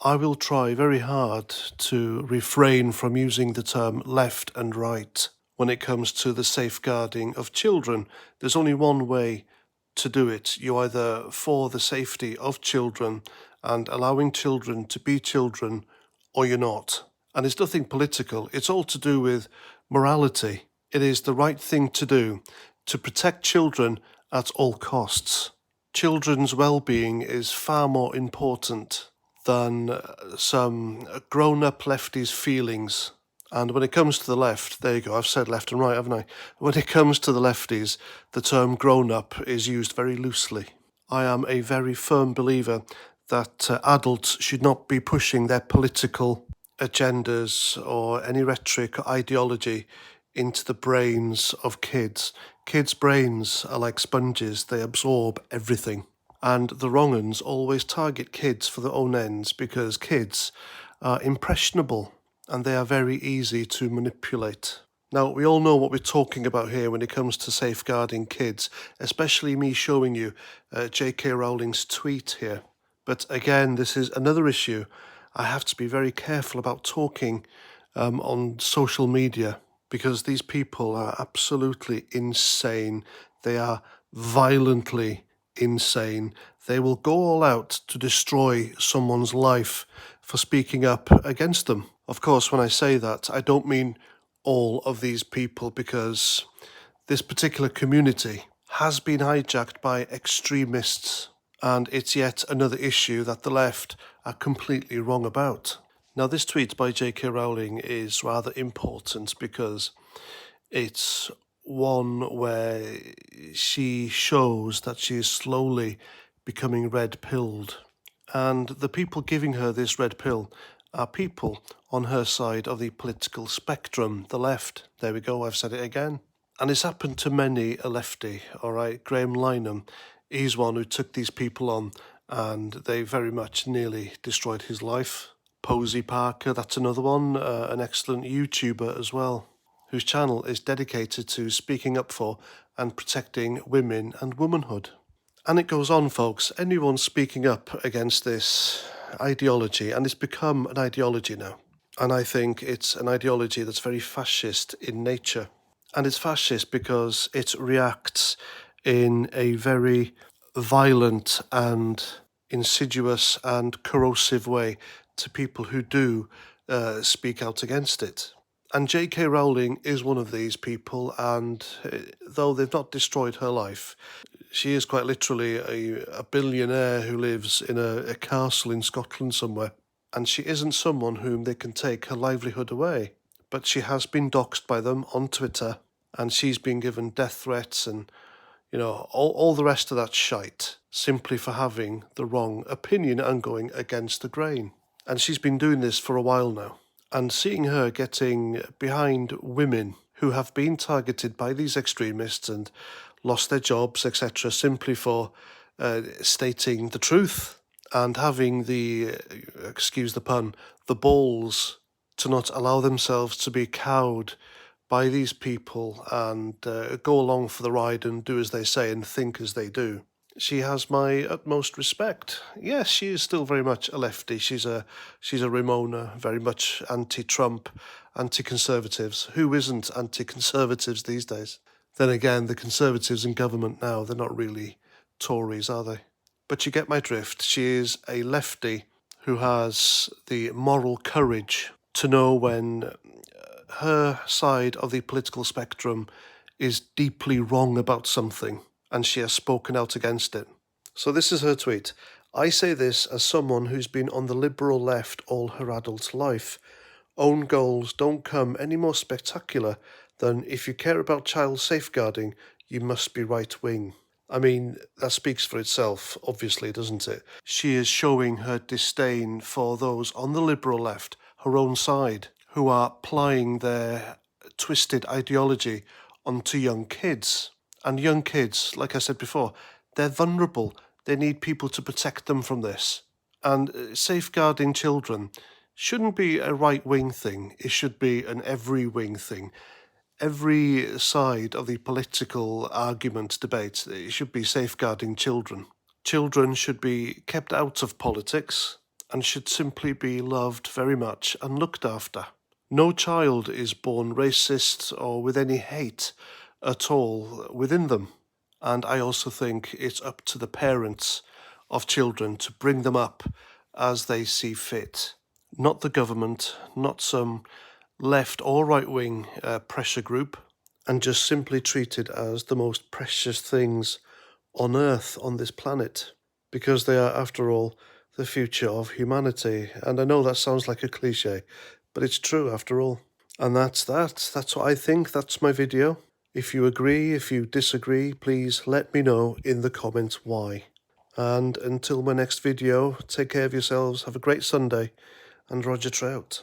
I will try very hard to refrain from using the term left and right when it comes to the safeguarding of children. There's only one way to do it. You're either for the safety of children and allowing children to be children, or you're not. And it's nothing political. It's all to do with morality. It is the right thing to do to protect children at all costs. Children's well-being is far more important than some grown-up lefties' feelings. And when it comes to the left, there you go, I've said left and right, haven't I? When it comes to the lefties, the term grown-up is used very loosely. I am a very firm believer that adults should not be pushing their political agendas or any rhetoric or ideology into the brains of kids. Kids' brains are like sponges, they absorb everything. And the wrong uns always target kids for their own ends because kids are impressionable and they are very easy to manipulate. Now, we all know what we're talking about here when it comes to safeguarding kids, especially me showing you J.K. Rowling's tweet here. But again, this is another issue. I have to be very careful about talking on social media because these people are absolutely insane. They are violently insane. They will go all out to destroy someone's life for speaking up against them. Of course, when I say that, I don't mean all of these people because this particular community has been hijacked by extremists, and it's yet another issue that the left are completely wrong about. Now, this tweet by J.K. Rowling is rather important because it's one where she shows that she is slowly becoming red-pilled. And the people giving her this red pill are people on her side of the political spectrum, the left. There we go, I've said it again. And it's happened to many a lefty, all right? Graham Lynham, he's one who took these people on and they very much nearly destroyed his life. Posey Parker, that's another one, an excellent YouTuber as well, whose channel is dedicated to speaking up for and protecting women and womanhood. And it goes on, folks. Anyone speaking up against this ideology, and it's become an ideology now, and I think it's an ideology that's very fascist in nature. And it's fascist because it reacts in a very violent and insidious and corrosive way to people who do speak out against it. And J.K. Rowling is one of these people, and though they've not destroyed her life, she is quite literally a billionaire who lives in a castle in Scotland somewhere. And she isn't someone whom they can take her livelihood away. But she has been doxxed by them on Twitter, and she's been given death threats and, you know, all the rest of that shite, simply for having the wrong opinion and going against the grain. And she's been doing this for a while now. And seeing her getting behind women who have been targeted by these extremists and lost their jobs, etc., simply for stating the truth and having the, excuse the pun, the balls to not allow themselves to be cowed by these people and go along for the ride and do as they say and think as they do. She has my utmost respect. Yes, she is still very much a lefty. She's a Ramona, very much anti-Trump, anti-conservatives. Who isn't anti-conservatives these days? Then again, the Conservatives in government now, they're not really Tories, are they? But you get my drift. She is a lefty who has the moral courage to know when her side of the political spectrum is deeply wrong about something, and she has spoken out against it. So this is her tweet. I say this as someone who's been on the liberal left all her adult life. Own goals don't come any more spectacular than if you care about child safeguarding, you must be right-wing. I mean, that speaks for itself, obviously, doesn't it? She is showing her disdain for those on the liberal left, her own side, who are plying their twisted ideology onto young kids. And young kids, like I said before, they're vulnerable. They need people to protect them from this. And safeguarding children shouldn't be a right-wing thing. It should be an every-wing thing. Every side of the political argument debate, it should be safeguarding children. Children should be kept out of politics, and should simply be loved very much and looked after. No child is born racist or with any hate at all within them. And I also think it's up to the parents of children to bring them up as they see fit. Not the government, not some left or right wing pressure group, and just simply treat it as the most precious things on earth, on this planet, because they are, after all, the future of humanity. And I know that sounds like a cliche, but it's true after all. And that's that. That's what I think. That's my video. If you agree, if you disagree, please let me know in the comments why. And until my next video, take care of yourselves, have a great Sunday, and Roger Trout.